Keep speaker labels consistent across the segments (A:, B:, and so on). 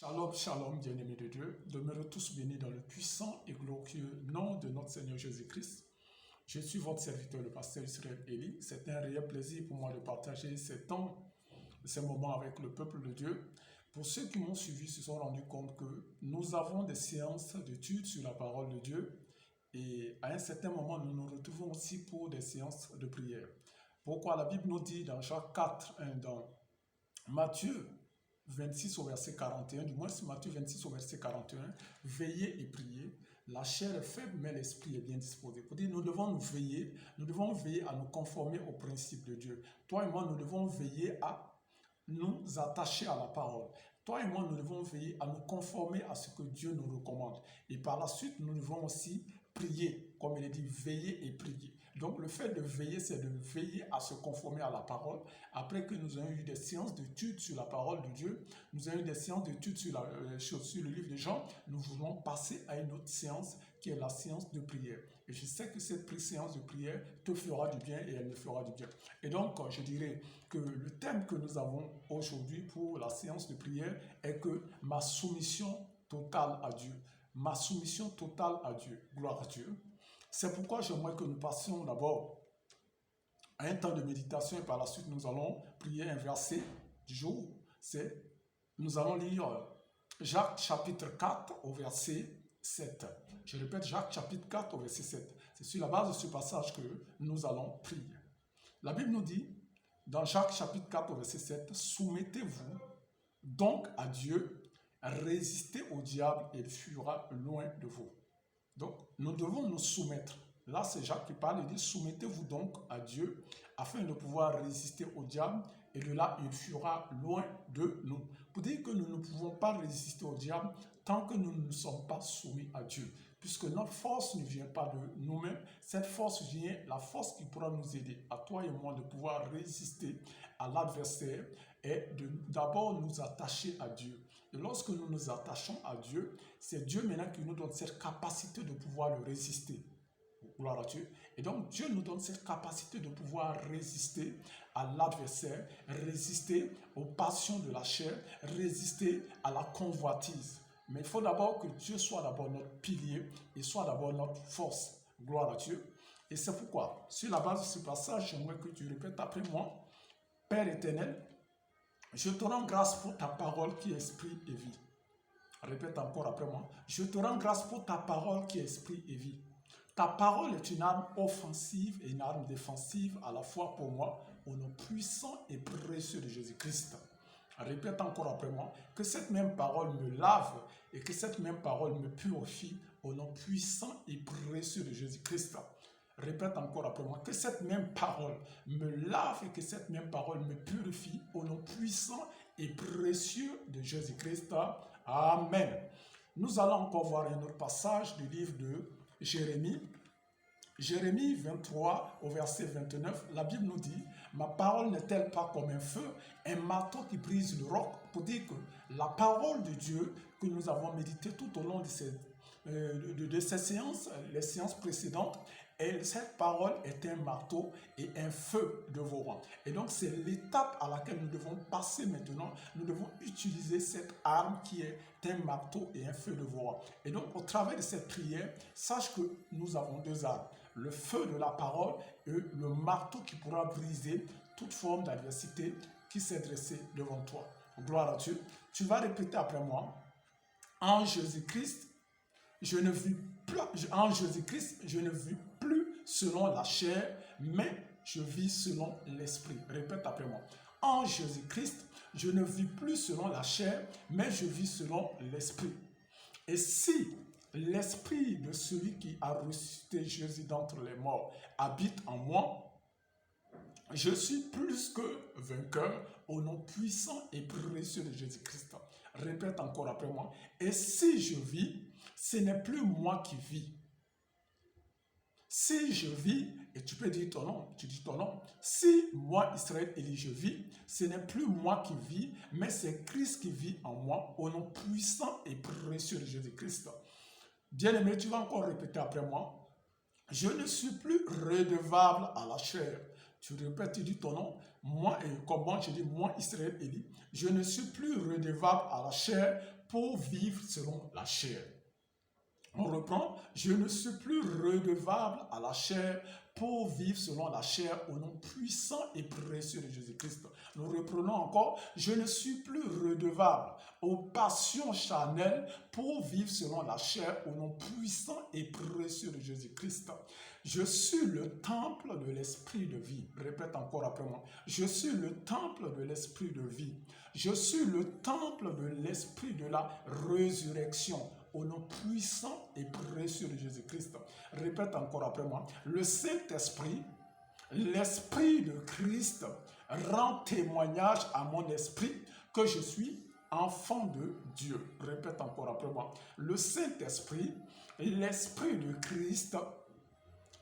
A: Shalom, shalom, bien-aimés de Dieu. Demeurez tous bénis dans le puissant et glorieux nom de notre Seigneur Jésus-Christ. Je suis votre serviteur, le pasteur Israël Eli. C'est un réel plaisir pour moi de partager ces temps, ces moments avec le peuple de Dieu. Pour ceux qui m'ont suivi se sont rendus compte que nous avons des séances d'études sur la parole de Dieu. Et à un certain moment, nous nous retrouvons aussi pour des séances de prière. Pourquoi la Bible nous dit dans Jacques 4, dans Matthieu 26 au verset 41, du moins c'est Matthieu 26 au verset 41, veillez et priez. La chair est faible, mais l'esprit est bien disposé. Pour dire, nous devons veiller à nous conformer aux principes de Dieu. Toi et moi, nous devons veiller à nous attacher à la parole. Toi et moi, nous devons veiller à nous conformer à ce que Dieu nous recommande. Et par la suite, nous devons aussi prier, comme il est dit, veiller et prier. Donc le fait de veiller, c'est de veiller à se conformer à la parole. Après que nous ayons eu des séances d'études sur la parole de Dieu, nous avons eu des séances d'études sur le livre de Jean, nous voulons passer à une autre séance qui est la séance de prière. Et je sais que cette séance de prière te fera du bien et elle me fera du bien. Et donc, je dirais que le thème que nous avons aujourd'hui pour la séance de prière est que ma soumission totale à Dieu. Ma soumission totale à Dieu. Gloire à Dieu. C'est pourquoi j'aimerais que nous passions d'abord à un temps de méditation et par la suite nous allons prier un verset du jour. Nous allons lire Jacques chapitre 4 au verset 7. Je répète, Jacques chapitre 4 au verset 7. C'est sur la base de ce passage que nous allons prier. La Bible nous dit, dans Jacques chapitre 4 au verset 7, « Soumettez-vous donc à Dieu, résistez au diable et il fuira loin de vous. » Donc, nous devons nous soumettre. Là, c'est Jacques qui parle, il dit, soumettez-vous donc à Dieu afin de pouvoir résister au diable et de là, il fuira loin de nous. Pour dire que nous ne pouvons pas résister au diable tant que nous ne sommes pas soumis à Dieu. Puisque notre force ne vient pas de nous-mêmes, cette force vient, la force qui pourra nous aider, à toi et moi, de pouvoir résister à l'adversaire est d'abord nous attacher à Dieu. Et lorsque nous nous attachons à Dieu, c'est Dieu maintenant qui nous donne cette capacité de pouvoir le résister. Gloire à Dieu. Et donc Dieu nous donne cette capacité de pouvoir résister à l'adversaire, résister aux passions de la chair, résister à la convoitise. Mais il faut d'abord que Dieu soit d'abord notre pilier et soit d'abord notre force. Gloire à Dieu. Et c'est pourquoi, sur la base de ce passage, j'aimerais que tu répètes après moi. Père éternel, je te rends grâce pour ta parole qui est esprit et vie. Répète encore après moi. Je te rends grâce pour ta parole qui est esprit et vie. Ta parole est une arme offensive et une arme défensive à la fois pour moi, au nom puissant et précieux de Jésus-Christ. Répète encore après moi, que cette même parole me lave et que cette même parole me purifie au nom puissant et précieux de Jésus-Christ. Répète encore après moi, que cette même parole me lave et que cette même parole me purifie au nom puissant et précieux de Jésus-Christ. Amen. Nous allons encore voir un autre passage du livre de Jérémie. Jérémie 23 au verset 29, la Bible nous dit, « Ma parole n'est-elle pas comme un feu, un marteau qui brise le roc ?» Pour dire que la parole de Dieu que nous avons médité tout au long de ces séances, les séances précédentes, et cette parole est un marteau et un feu dévorant. Et donc c'est l'étape à laquelle nous devons passer maintenant. Nous devons utiliser cette arme qui est un marteau et un feu dévorant. Et donc au travers de cette prière, sache que nous avons deux armes. Le feu de la parole et le marteau qui pourra briser toute forme d'adversité qui s'est dressée devant toi. Gloire à Dieu. Tu vas répéter après moi. En Jésus-Christ, je ne vis plus selon la chair, mais je vis selon l'esprit. Répète après moi. En Jésus-Christ, je ne vis plus selon la chair, mais je vis selon l'esprit. Et si l'esprit de celui qui a ressuscité Jésus d'entre les morts habite en moi, je suis plus que vainqueur au nom puissant et précieux de Jésus-Christ. Répète encore après moi. Et si je vis, ce n'est plus moi qui vis. Si je vis, et tu peux dire ton nom, tu dis ton nom. Si moi, Israël Eli, je vis, ce n'est plus moi qui vis, mais c'est Christ qui vit en moi au nom puissant et précieux de Jésus-Christ. Bien-aimé, tu vas encore répéter après moi. Je ne suis plus redevable à la chair. Tu répètes, tu dis ton nom. Moi, et comment je dis, moi, Israël Eli, je ne suis plus redevable à la chair pour vivre selon la chair. On reprend, je ne suis plus redevable à la chair pour vivre selon la chair au nom puissant et précieux de Jésus-Christ. Nous reprenons encore, je ne suis plus redevable aux passions charnelles pour vivre selon la chair au nom puissant et précieux de Jésus-Christ. Je suis le temple de l'esprit de vie. Répète encore après moi. Je suis le temple de l'esprit de vie. Je suis le temple de l'esprit de la résurrection. Au nom puissant et précieux de Jésus-Christ. Répète encore après moi. Le Saint-Esprit, l'Esprit de Christ, rend témoignage à mon esprit que je suis enfant de Dieu. Répète encore après moi. Le Saint-Esprit, l'Esprit de Christ,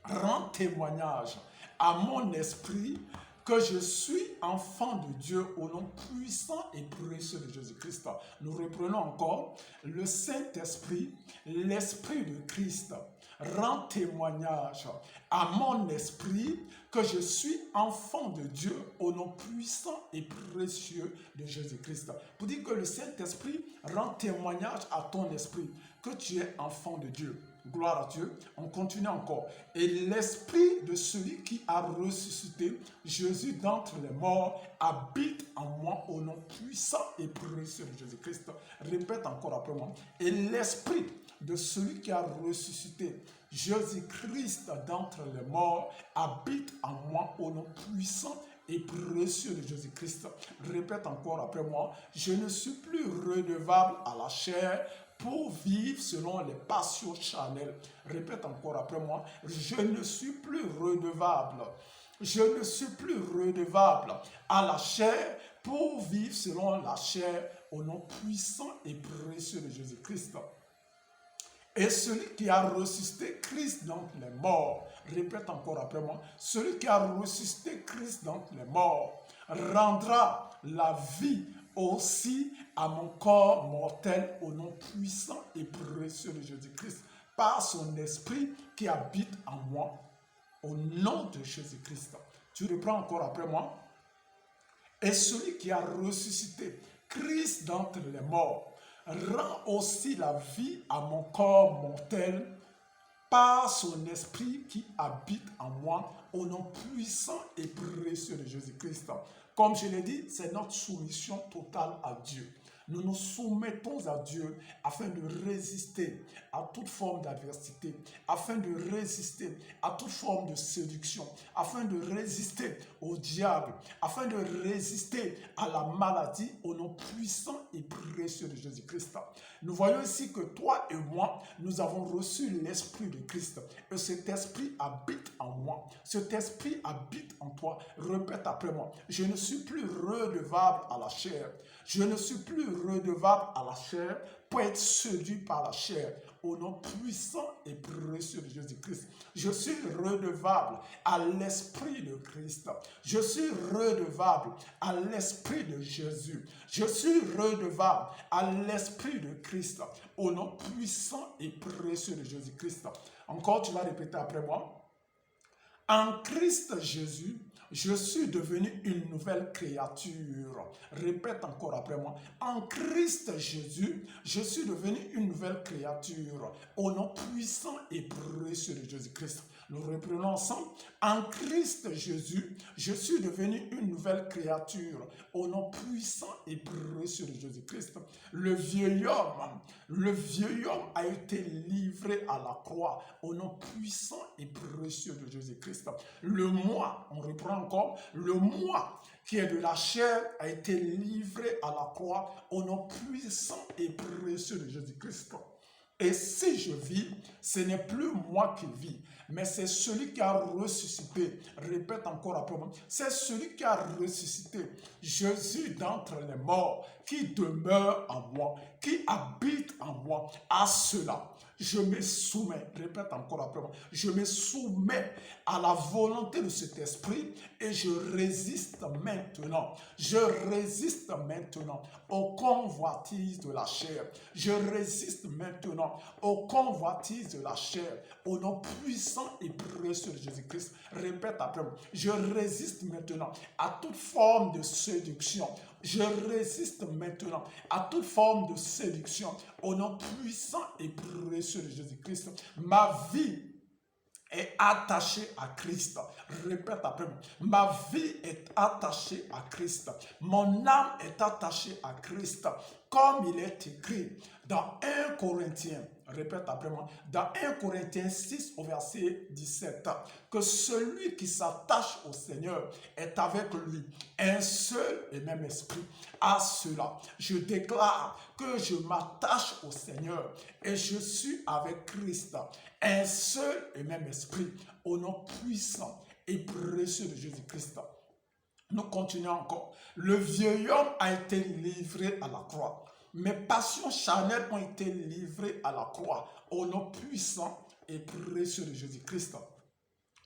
A: rend témoignage à mon esprit que je suis enfant de Dieu au nom puissant et précieux de Jésus-Christ. Nous reprenons encore, le Saint-Esprit, l'Esprit de Christ, rend témoignage à mon esprit que je suis enfant de Dieu au nom puissant et précieux de Jésus-Christ. Pour dire que le Saint-Esprit rend témoignage à ton esprit que tu es enfant de Dieu. Gloire à Dieu. On continue encore. Et l'esprit de celui qui a ressuscité Jésus d'entre les morts habite en moi au nom puissant et précieux de Jésus-Christ. Répète encore après moi. Et l'esprit de celui qui a ressuscité Jésus-Christ d'entre les morts habite en moi au nom puissant et précieux de Jésus-Christ. Répète encore après moi. Je ne suis plus redevable à la chair pour vivre selon les passions charnelles. Répète encore après moi. Je ne suis plus redevable. Je ne suis plus redevable à la chair pour vivre selon la chair au nom puissant et précieux de Jésus-Christ. Et celui qui a ressuscité Christ d'entre les morts, répète encore après moi, celui qui a ressuscité Christ d'entre les morts rendra la vie aussi à mon corps mortel au nom puissant et précieux de Jésus-Christ par son esprit qui habite en moi au nom de Jésus-Christ. Tu reprends encore après moi. Et celui qui a ressuscité Christ d'entre les morts rend aussi la vie à mon corps mortel par son esprit qui habite en moi au nom puissant et précieux de Jésus-Christ. Comme je l'ai dit, c'est notre soumission totale à Dieu. Nous nous soumettons à Dieu afin de résister à toute forme d'adversité, afin de résister à toute forme de séduction, afin de résister au diable, afin de résister à la maladie au nom puissant et précieux de Jésus-Christ. Nous voyons ici que toi et moi, nous avons reçu l'Esprit de Christ. Et cet Esprit habite en moi. Cet Esprit habite en toi. Répète après moi. Je ne suis plus redevable à la chair. Je ne suis plus redevable à la chair pour être séduit par la chair. Au nom puissant et précieux de Jésus-Christ. Je suis redevable à l'Esprit de Christ. Je suis redevable à l'Esprit de Jésus. Je suis redevable à l'Esprit de Christ. Au nom puissant et précieux de Jésus-Christ. Encore, tu vas répéter après moi. En Christ Jésus, je suis devenu une nouvelle créature. Répète encore après moi. En Christ Jésus, je suis devenu une nouvelle créature. Au nom puissant et précieux de Jésus-Christ. Nous reprenons ensemble. En Christ Jésus, je suis devenu une nouvelle créature. Au nom puissant et précieux de Jésus-Christ. Le vieil homme a été livré à la croix. Au nom puissant et précieux de Jésus-Christ. Le moi, on reprend encore, le moi qui est de la chair a été livré à la croix au nom puissant et précieux de Jésus-Christ. Et si je vis, ce n'est plus moi qui vis, mais c'est celui qui a ressuscité. Répète encore après moi. C'est celui qui a ressuscité Jésus d'entre les morts, qui demeure en moi, qui habite en moi. À cela, je me soumets. Répète encore après moi. Je me soumets à la volonté de cet esprit et je résiste maintenant. Je résiste maintenant aux convoitises de la chair. Je résiste maintenant aux convoitises de la chair. Au nom puissant et précieux de Jésus-Christ. Répète après moi. Je résiste maintenant à toute forme de séduction Je résiste maintenant à toute forme de séduction. Au nom puissant et précieux de Jésus-Christ, ma vie est attachée à Christ. Répète après moi. Ma vie est attachée à Christ. Mon âme est attachée à Christ. Comme il est écrit dans 1 Corinthiens, répète après moi, dans 1 Corinthiens 6 au verset 17, que celui qui s'attache au Seigneur est avec lui un seul et même esprit. À cela, je déclare que je m'attache au Seigneur et je suis avec Christ, un seul et même esprit, au nom puissant et précieux de Jésus-Christ. Nous continuons encore. Le vieil homme a été livré à la croix. Mes passions charnelles ont été livrées à la croix au nom puissant et précieux de Jésus-Christ.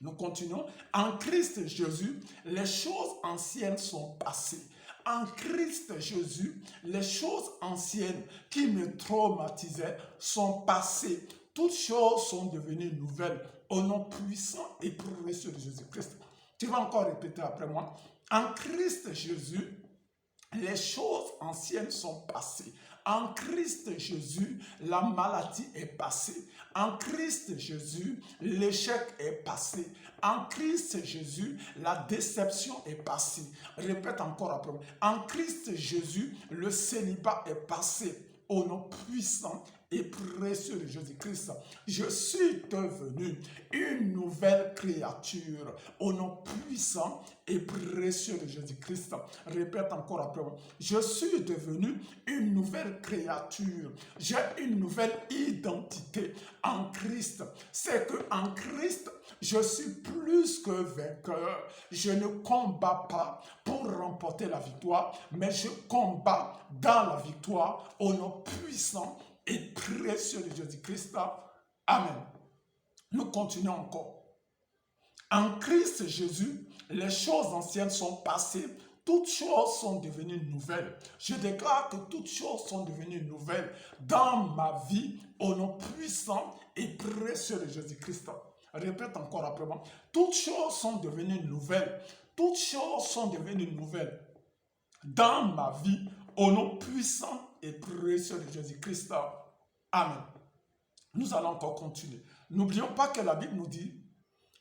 A: Nous continuons. En Christ Jésus, les choses anciennes sont passées. En Christ Jésus, les choses anciennes qui me traumatisaient sont passées. Toutes choses sont devenues nouvelles au nom puissant et précieux de Jésus-Christ. Tu vas encore répéter après moi. En Christ Jésus, les choses anciennes sont passées. En Christ Jésus, la maladie est passée. En Christ Jésus, l'échec est passé. En Christ Jésus, la déception est passée. Répète encore après moi. En Christ Jésus, le célibat est passé. Au nom puissant et précieux de Jésus-Christ, je suis devenu une nouvelle créature. Au nom puissant et précieux de Jésus-Christ. Répète encore après moi. Je suis devenu une nouvelle créature. J'ai une nouvelle identité en Christ. C'est que en Christ, je suis plus que vainqueur. Je ne combats pas pour remporter la victoire, mais je combats dans la victoire au nom puissant et précieux de Jésus-Christ. Amen. Nous continuons encore. En Christ Jésus, les choses anciennes sont passées, toutes choses sont devenues nouvelles. Je déclare que toutes choses sont devenues nouvelles dans ma vie au nom puissant et précieux de Jésus-Christ. Répète encore après moi. Toutes choses sont devenues nouvelles. Toutes choses sont devenues nouvelles dans ma vie au nom puissant et précieux de Jésus-Christ. Amen. Nous allons encore continuer. N'oublions pas que la Bible nous dit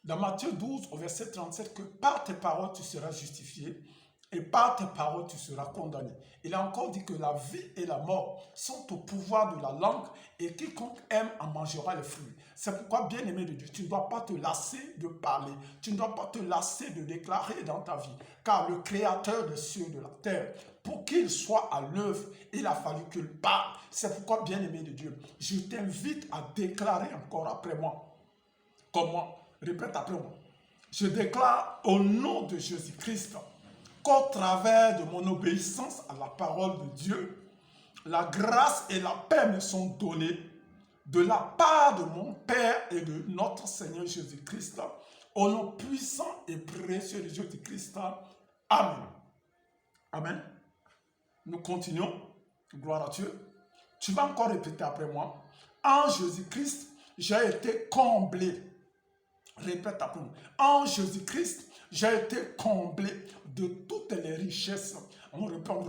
A: dans Matthieu 12 au verset 37 que par tes paroles tu seras justifié et par tes paroles tu seras condamné. Il a encore dit que la vie et la mort sont au pouvoir de la langue et quiconque aime en mangera les fruits. C'est pourquoi, bien-aimé de Dieu, tu ne dois pas te lasser de parler, tu ne dois pas te lasser de déclarer dans ta vie, car le Créateur des cieux et de la terre, pour qu'il soit à l'œuvre, il a fallu qu'il parle. C'est pourquoi, bien-aimé de Dieu, je t'invite à déclarer encore après moi. Comme moi, répète après moi. Je déclare au nom de Jésus-Christ qu'au travers de mon obéissance à la parole de Dieu, la grâce et la paix me sont données de la part de mon Père et de notre Seigneur Jésus-Christ, au nom puissant et précieux de Jésus-Christ. Amen. Amen. Nous continuons. Gloire à Dieu. Tu vas encore répéter après moi. En Jésus-Christ, j'ai été comblé. Répète après moi. En Jésus-Christ, j'ai été comblé de toutes les richesses. On reprend.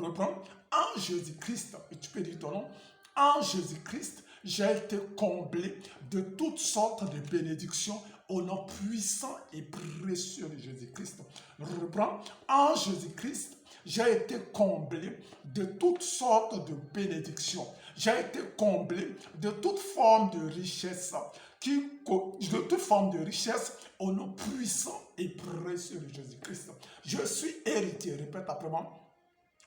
A: En Jésus-Christ, et tu peux dire ton nom. En Jésus-Christ, j'ai été comblé de toutes sortes de bénédictions au nom puissant et précieux de Jésus-Christ. Je reprends. En Jésus-Christ, j'ai été comblé de toutes sortes de bénédictions. J'ai été comblé de toute forme de richesse, au nom puissant et précieux de Jésus-Christ. Je suis héritier, répète après moi.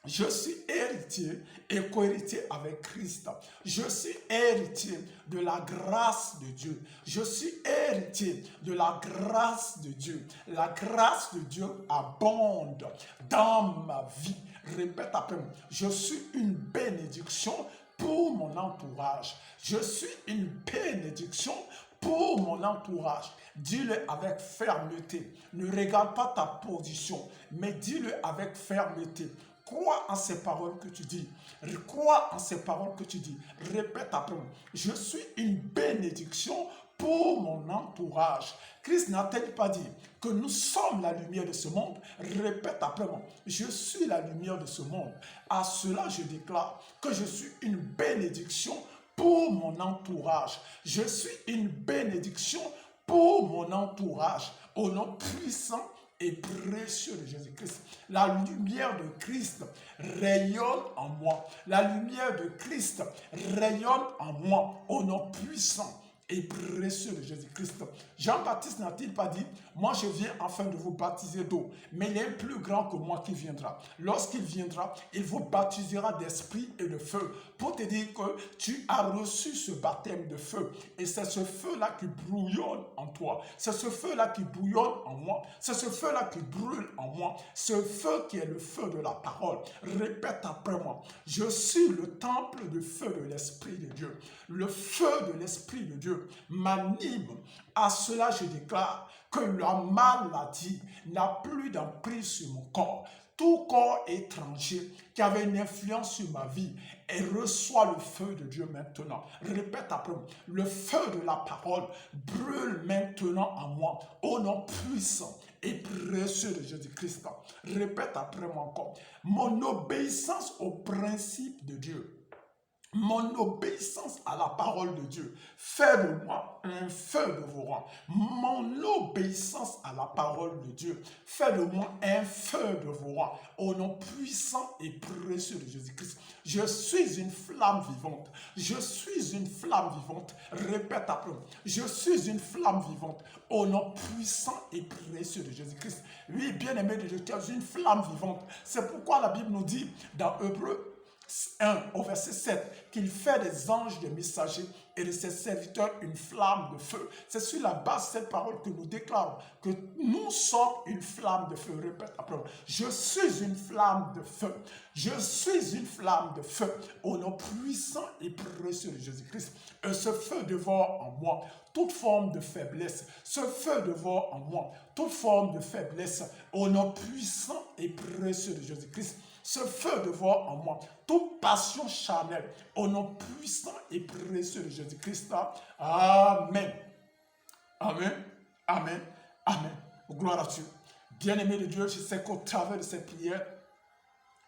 A: Je suis héritier et co-héritier avec Christ. Je suis héritier de la grâce de Dieu. Je suis héritier de la grâce de Dieu. La grâce de Dieu abonde dans ma vie. Répète après moi. Je suis une bénédiction pour mon entourage. Je suis une bénédiction pour mon entourage. Dis-le avec fermeté. Ne regarde pas ta position, mais dis-le avec fermeté. Crois en ces paroles que tu dis. Crois en ces paroles que tu dis. Répète après moi. Je suis une bénédiction pour mon entourage. Christ n'a-t-il pas dit que nous sommes la lumière de ce monde? Répète après moi. Je suis la lumière de ce monde. À cela, je déclare que je suis une bénédiction pour mon entourage. Je suis une bénédiction pour mon entourage. Au nom puissant et précieux de Jésus-Christ. La lumière de Christ rayonne en moi. La lumière de Christ rayonne en moi. Au nom puissant et précieux de Jésus-Christ. Jean-Baptiste n'a-t-il pas dit, moi je viens afin de vous baptiser d'eau, mais il y a un plus grand que moi qui viendra. Lorsqu'il viendra, il vous baptisera d'esprit et de feu, pour te dire que tu as reçu ce baptême de feu. Et c'est ce feu-là qui bouillonne en toi. C'est ce feu-là qui bouillonne en moi. C'est ce feu-là qui brûle en moi. Ce feu qui est le feu de la parole. Répète après moi. Je suis le temple de feu de l'Esprit de Dieu. Le feu de l'Esprit de Dieu m'anime. À cela, je déclare que la maladie n'a plus d'emprise sur mon corps. Tout corps étranger qui avait une influence sur ma vie et reçoit le feu de Dieu maintenant. Répète après moi. Le feu de la parole brûle maintenant en moi au nom puissant et précieux de Jésus-Christ. Répète après moi encore. Mon obéissance au principe de Dieu. Mon obéissance à la parole de Dieu fait de moi un feu dévorant. Mon obéissance à la parole de Dieu fait de moi un feu dévorant. Au nom puissant et précieux de Jésus-Christ. Je suis une flamme vivante. Je suis une flamme vivante. Répète après moi. Je suis une flamme vivante. Au nom puissant et précieux de Jésus-Christ. Oui, bien-aimé de Dieu, tu es une flamme vivante. C'est pourquoi la Bible nous dit dans Hébreux 1 au verset 7 qu'il fait des anges des messagers et de ses serviteurs une flamme de feu. C'est sur la base de cette parole que nous déclarons que nous sommes une flamme de feu. Répète après. Je suis une flamme de feu. Je suis une flamme de feu au nom puissant et précieux de Jésus-Christ. Et ce feu dévore en moi toute forme de faiblesse. Ce feu dévore en moi toute forme de faiblesse au nom puissant et précieux de Jésus-Christ. Ce feu dévore en moi toute passion charnelle au nom puissant et précieux de Jésus-Christ. Amen. Amen. Amen. Amen. Gloire à Dieu. Bien-aimé de Dieu, je sais qu'au travers de cette prière,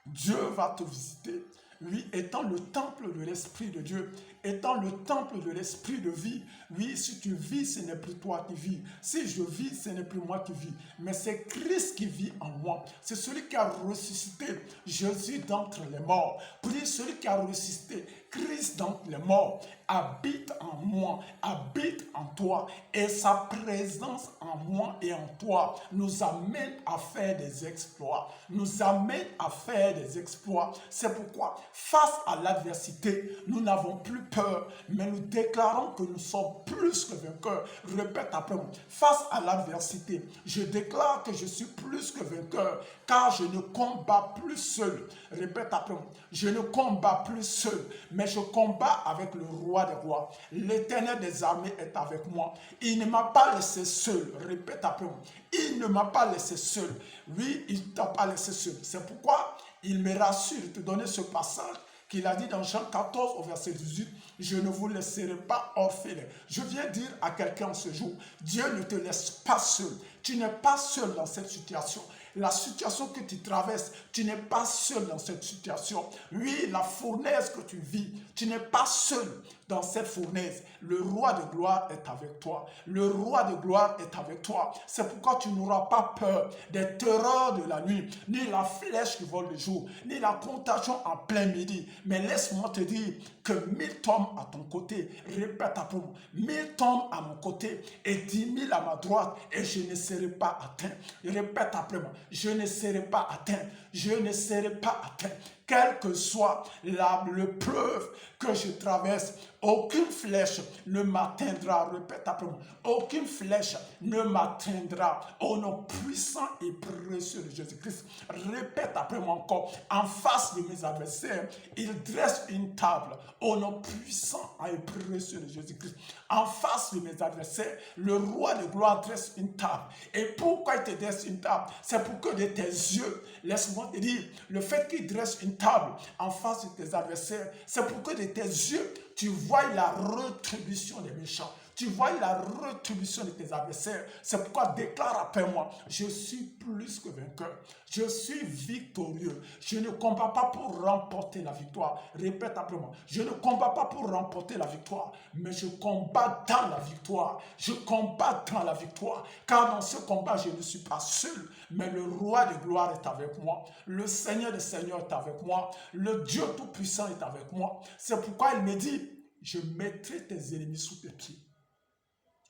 A: Dieu va te visiter. Oui, étant le temple de l'Esprit de Dieu, étant le temple de l'Esprit de vie. Oui, si tu vis, ce n'est plus toi qui vis. Si je vis, ce n'est plus moi qui vis. Mais c'est Christ qui vit en moi. C'est celui qui a ressuscité Jésus d'entre les morts. Puis celui qui a ressuscité Christ d'entre les morts habite en moi, habite en toi. Et sa présence en moi et en toi nous amène à faire des exploits. Nous amène à faire des exploits. C'est pourquoi, face à l'adversité, nous n'avons plus peur, mais nous déclarons que nous sommes plus que vainqueurs. Répète après moi. Face à l'adversité, je déclare que je suis plus que vainqueur, car je ne combats plus seul. Répète après moi. Je ne combats plus seul, mais je combats avec le roi des rois. L'Éternel des armées est avec moi. Il ne m'a pas laissé seul. Répète après moi. Il ne m'a pas laissé seul. Oui, il ne t'a pas laissé seul. C'est pourquoi il me rassure de te donner ce passage qu'il a dit dans Jean 14 au verset 18, « Je ne vous laisserai pas orphelin. » Je viens dire à quelqu'un ce jour, Dieu ne te laisse pas seul. Tu n'es pas seul dans cette situation. La situation que tu traverses, tu n'es pas seul dans cette situation. Oui, la fournaise que tu vis, tu n'es pas seul dans cette fournaise. Le roi de gloire est avec toi. Le roi de gloire est avec toi. C'est pourquoi tu n'auras pas peur des terreurs de la nuit, ni la flèche qui vole le jour, ni la contagion en plein midi. Mais laisse-moi te dire que 1000 tombent à ton côté. Répète après moi. 1000 tombent à mon côté et 10 000 à ma droite et je ne serai pas atteint. Répète après moi. Je ne serai pas atteint. Je ne serai pas atteint. quelle que soit l'épreuve que je traverse, aucune flèche ne m'atteindra. Répète après moi. Aucune flèche ne m'atteindra. Au nom puissant et précieux de Jésus-Christ. Répète après moi encore. En face de mes adversaires, il dresse une table. Au nom puissant et précieux de Jésus-Christ. En face de mes adversaires, le roi de gloire dresse une table. Et pourquoi il te dresse une table? C'est pour que de tes yeux, laisse-moi te dire, le fait qu'il dresse une table en face de tes adversaires, c'est pour que de tes yeux, tu vois la rétribution des méchants. Tu vois la rétribution de tes adversaires. C'est pourquoi déclare après moi, je suis plus que vainqueur. Je suis victorieux. Je ne combats pas pour remporter la victoire. Répète après moi, je ne combats pas pour remporter la victoire, mais je combats dans la victoire. Je combats dans la victoire. Car dans ce combat, je ne suis pas seul, mais le roi de gloire est avec moi. Le Seigneur des Seigneurs est avec moi. Le Dieu Tout-Puissant est avec moi. C'est pourquoi il me dit, je mettrai tes ennemis sous tes pieds.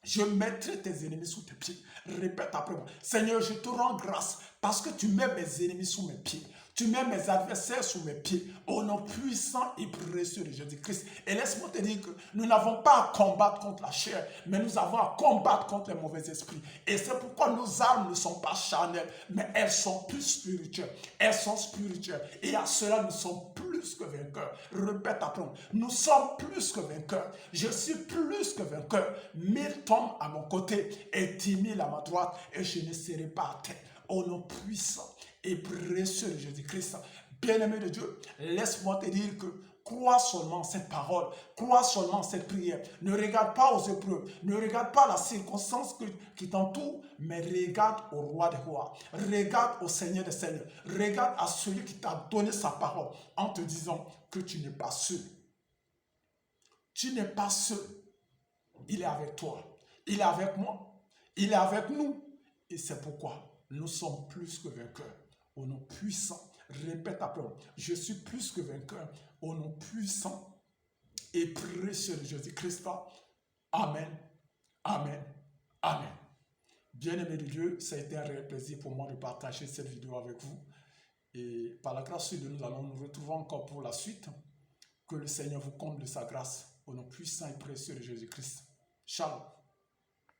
A: Je mettrai tes ennemis sous tes pieds. Répète après moi. Seigneur, je te rends grâce parce que tu mets mes ennemis sous mes pieds. Tu mets mes adversaires sous mes pieds. Au nom puissant et précieux de Jésus-Christ. Et laisse-moi te dire que nous n'avons pas à combattre contre la chair, mais nous avons à combattre contre les mauvais esprits. Et c'est pourquoi nos armes ne sont pas charnelles, mais elles sont plus spirituelles. Elles sont spirituelles. Et à cela, nous sommes plus que vainqueurs. Répète après moi. Nous sommes plus que vainqueurs. Je suis plus que vainqueur. 1000 tombent à mon côté et 10 000 à ma droite, et je ne serai pas atteint. Au nom puissant et précieux de Jésus-Christ, bien-aimé de Dieu, laisse-moi te dire que crois seulement cette parole, crois seulement cette prière. Ne regarde pas aux épreuves, ne regarde pas la circonstance qui t'entoure, mais regarde au roi des rois, regarde au Seigneur des seigneurs, regarde à celui qui t'a donné sa parole en te disant que tu n'es pas seul. Tu n'es pas seul. Il est avec toi. Il est avec moi. Il est avec nous. Et c'est pourquoi nous sommes plus que vainqueurs. Au nom puissant, répète après moi, je suis plus que vainqueur. Au nom puissant et précieux de Jésus-Christ. Amen. Amen. Amen. Bien-aimé de Dieu, ça a été un réel plaisir pour moi de partager cette vidéo avec vous. Et par la grâce de Dieu, nous allons nous retrouver encore pour la suite. Que le Seigneur vous comble de sa grâce. Au nom puissant et précieux de Jésus-Christ. Shalom.